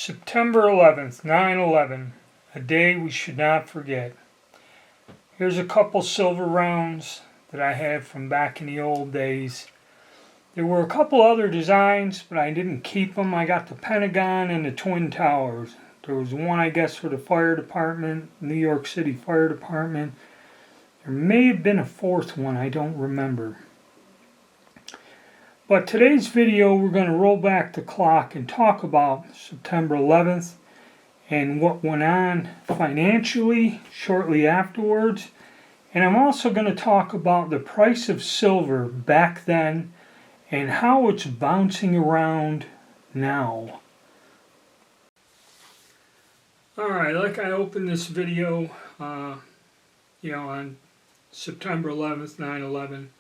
September 11th, 9/11, a day we should not forget. Here's a couple silver rounds that I have from back in the old days. There were a couple other designs, but I didn't keep them. I got the Pentagon and the Twin Towers. There was one, I guess, for the fire department, New York City Fire Department. There may have been a fourth one, I don't remember. But today's video, we're going to roll back the clock and talk about September 11th and what went on financially shortly afterwards. And I'm also going to talk about the price of silver back then and how it's bouncing around now. Alright, like I opened this video, on September 11th, 9/11,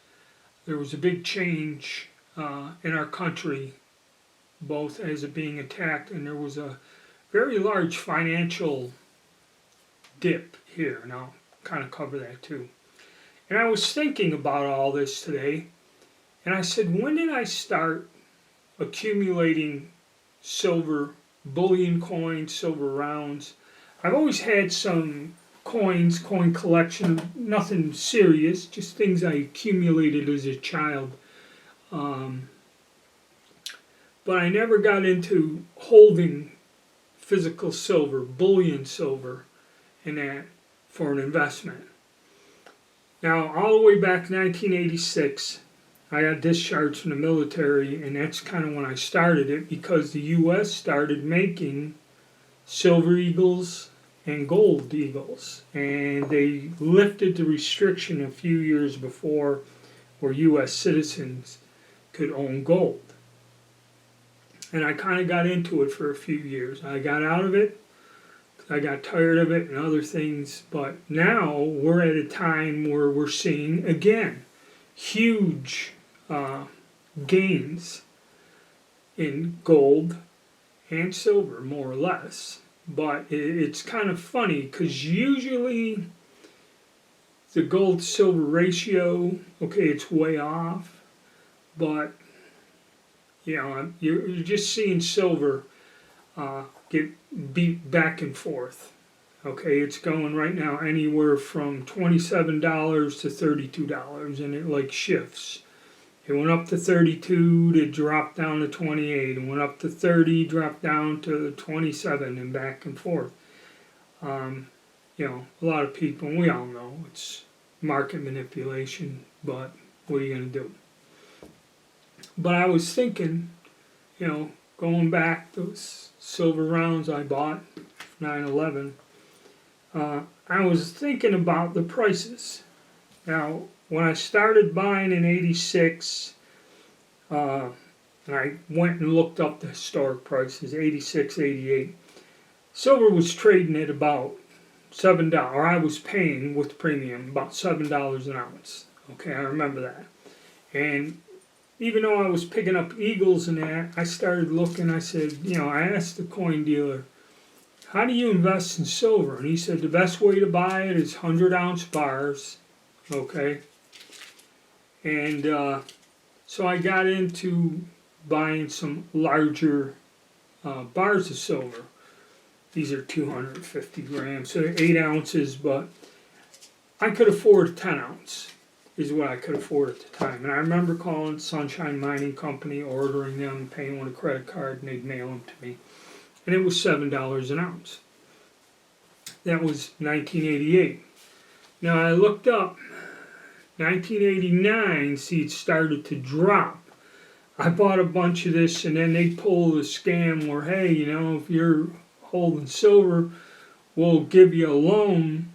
there was a big change in our country, both as it being attacked, and there was a very large financial dip here, and I'll kind of cover that too. And I was thinking about all this today, and I said, when did I start accumulating silver, bullion coins, silver rounds? I've always had some coin collection, nothing serious, just things I accumulated as a child. But I never got into holding physical silver, bullion silver, and that for an investment. Now, all the way back in 1986, I got discharged from the military, and that's kind of when I started it, because the U.S. started making silver eagles and gold eagles, and they lifted the restriction a few years before where U.S. citizens could own gold. And I kind of got into it for a few years. I got out of it. I got tired of it and other things. But now we're at a time where we're seeing, again, huge gains in gold and silver, more or less. But it's kind of funny because usually the gold-silver ratio, okay, it's way off. But you're just seeing silver get beat back and forth. Okay, it's going right now anywhere from $27 to $32, and it like shifts. It went up to 32, to drop down to 28, and went up to 30, dropped down to 27, and back and forth. A lot of people, and we all know it's market manipulation, but what are you going to do? But I was thinking, going back, those silver rounds I bought, 9/11, I was thinking about the prices. Now, when I started buying in 86, and I went and looked up the historic prices, 86, 88, silver was trading at about $7, or I was paying with premium about $7 an ounce. Okay, I remember that. And even though I was picking up eagles and that, I started looking, I said, I asked the coin dealer, how do you invest in silver? And he said, the best way to buy it is 100-ounce bars, okay? And so I got into buying some larger bars of silver. These are 250 grams, so they're 8 ounces, but I could afford a 10-ounce. Is what I could afford at the time. And I remember calling Sunshine Mining Company, ordering them, paying with a credit card, and they'd mail them to me. And it was $7 an ounce. That was 1988. Now I looked up, 1989, see, it started to drop. I bought a bunch of this, and then they pulled a scam where, hey, if you're holding silver, we'll give you a loan,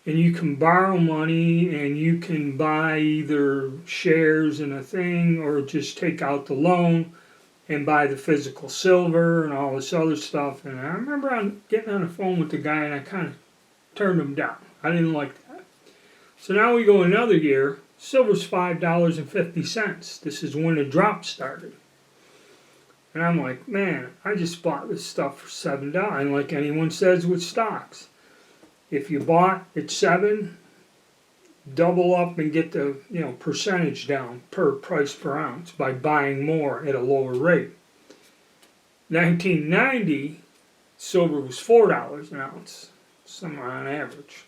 and you can borrow money, and you can buy either shares in a thing or just take out the loan and buy the physical silver and all this other stuff. And I remember getting on the phone with the guy, and I kind of turned him down. I didn't like that. So now we go another year. Silver's $5.50. This is when the drop started. And I'm like, man, I just bought this stuff for $7. And like anyone says with stocks, if you bought at 7, double up and get the percentage down per price per ounce by buying more at a lower rate. 1990, silver was $4 an ounce, somewhere on average.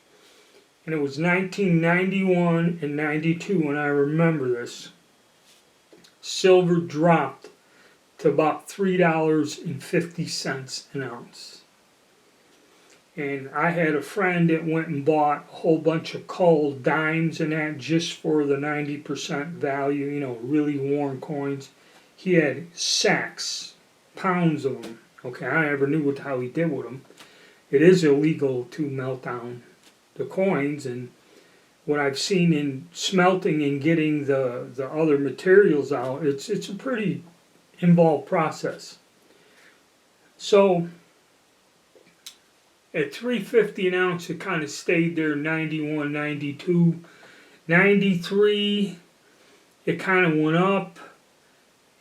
And it was 1991 and 92, and I remember this. Silver dropped to about $3.50 an ounce. And I had a friend that went and bought a whole bunch of cull dimes and that just for the 90% value, really worn coins. He had sacks, pounds of them. Okay, I never knew how he did with them. It is illegal to melt down the coins, and what I've seen in smelting and getting the other materials out, it's a pretty involved process. So at $3.50 an ounce, it kind of stayed there. 91, 92, 93. It kind of went up,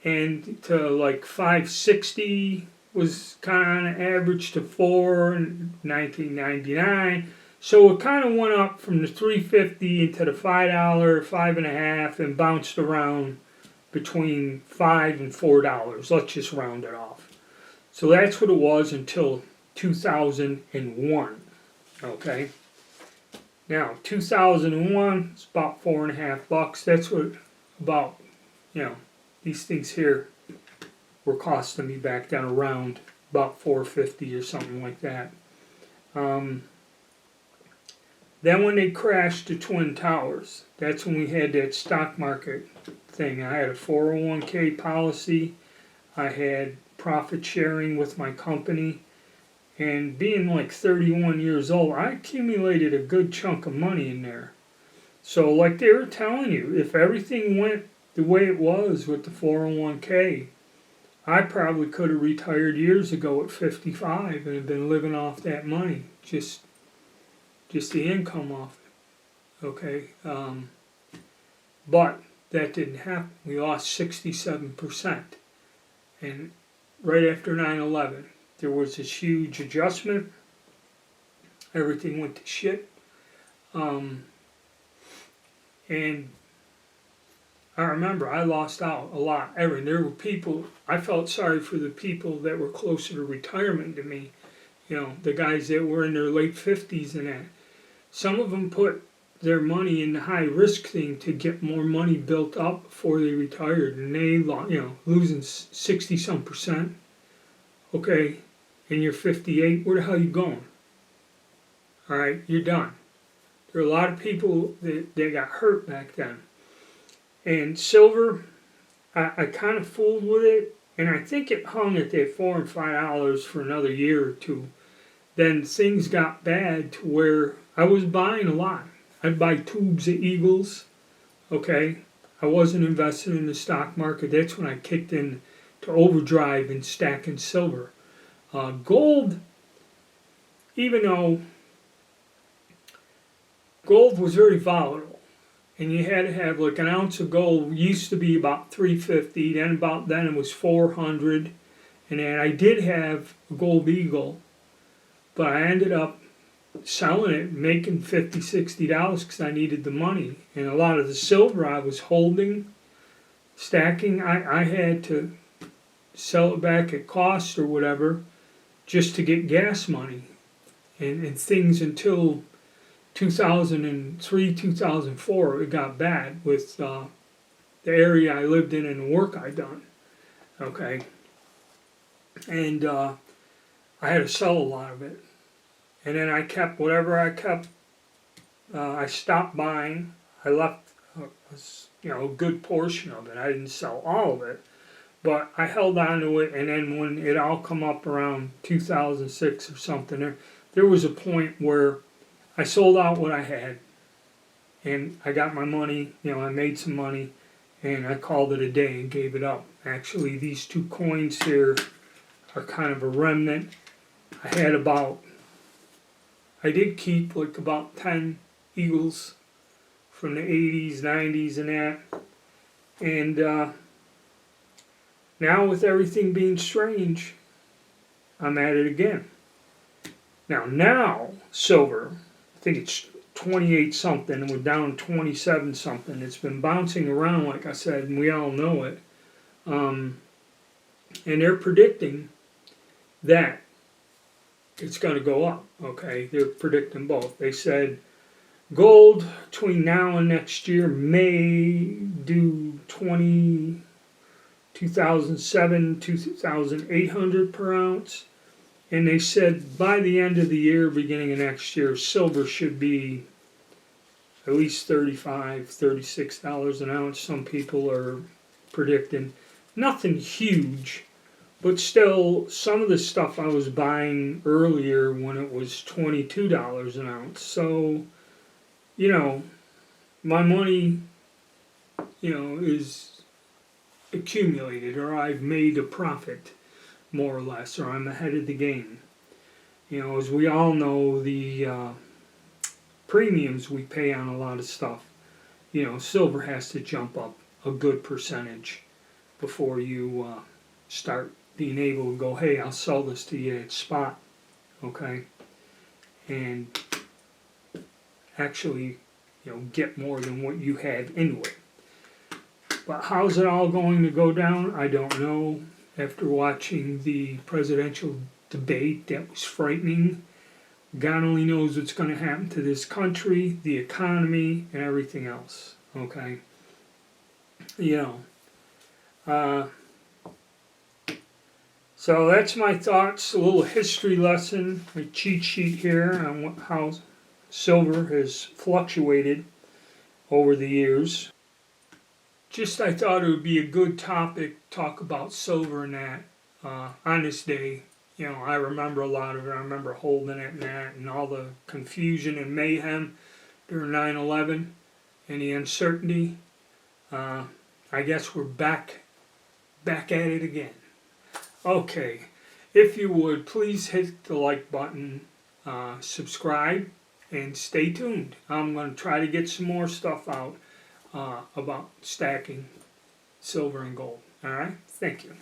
and to like $5.60 was kind of average to $4 in 1999. So it kind of went up from the $3.50 into the $5, $5.50, and bounced around between $5 and $4. Let's just round it off. So that's what it was until 2001. Okay. Now 2001, it's about $4.50. That's what about these things here were costing me back then, around about $4.50 or something like that. Then when they crashed the Twin Towers, that's when we had that stock market thing. I had a 401k policy. I had profit sharing with my company. And being like 31 years old, I accumulated a good chunk of money in there. So like they were telling you, if everything went the way it was with the 401k, I probably could have retired years ago at 55 and have been living off that money. Just the income off it, okay? But that didn't happen. We lost 67%. And right after 9/11, there was this huge adjustment. Everything went to shit. And I remember I lost out a lot. There were people, I felt sorry for the people that were closer to retirement to me. The guys that were in their late 50s and that. Some of them put their money in the high risk thing to get more money built up before they retired, and they, losing 60-some%. Okay, and you're 58. Where the hell are you going? All right, you're done. There are a lot of people that got hurt back then. And silver, I kind of fooled with it, and I think it hung at that $4 and $5 for another year or two. Then things got bad to where I was buying a lot. I'd buy tubes of Eagles, okay? I wasn't invested in the stock market. That's when I kicked in to overdrive and stacking silver. Gold, even though gold was very volatile, and you had to have like an ounce of gold used to be about $3.50, then it was $400, and then I did have a gold eagle, but I ended up selling it, making $50, $60 because I needed the money. And a lot of the silver I was holding, stacking, I had to sell it back at cost or whatever just to get gas money. And things until 2003, 2004, it got bad with the area I lived in and the work I done. Okay. And I had to sell a lot of it. And then I kept whatever I kept. I stopped buying. I left, a good portion of it. I didn't sell all of it, but I held on to it. And then when it all come up around 2006 or something, there was a point where I sold out what I had, and I got my money. I made some money, and I called it a day and gave it up. Actually, these two coins here are kind of a remnant. I did keep like about 10 Eagles from the 80s, 90s and that. And now with everything being strange, I'm at it again. Now silver, I think it's 28 something, and we're down 27 something. It's been bouncing around, like I said, and we all know it. And they're predicting that it's going to go up. Okay, they're predicting both. They said gold between now and next year may do 2,800 per ounce. And they said by the end of the year, beginning of next year, silver should be at least $35, $36 an ounce. Some people are predicting. Nothing huge, but still, some of the stuff I was buying earlier when it was $22 an ounce. So, my money, is accumulated, or I've made a profit, more or less, or I'm ahead of the game. As we all know, the premiums we pay on a lot of stuff, silver has to jump up a good percentage before you start being able to go, hey, I'll sell this to you at spot, okay? And actually, get more than what you had anyway. But how's it all going to go down? I don't know. After watching the presidential debate, that was frightening. God only knows what's going to happen to this country, the economy, and everything else. Okay? So that's my thoughts, a little history lesson, a cheat sheet here on how silver has fluctuated over the years. I thought it would be a good topic to talk about silver and that on this day. I remember a lot of it. I remember holding it and that, and all the confusion and mayhem during 9/11 and the uncertainty. I guess we're back at it again. Okay, if you would, please hit the like button, subscribe, and stay tuned. I'm going to try to get some more stuff out about stacking silver and gold. All right? Thank you.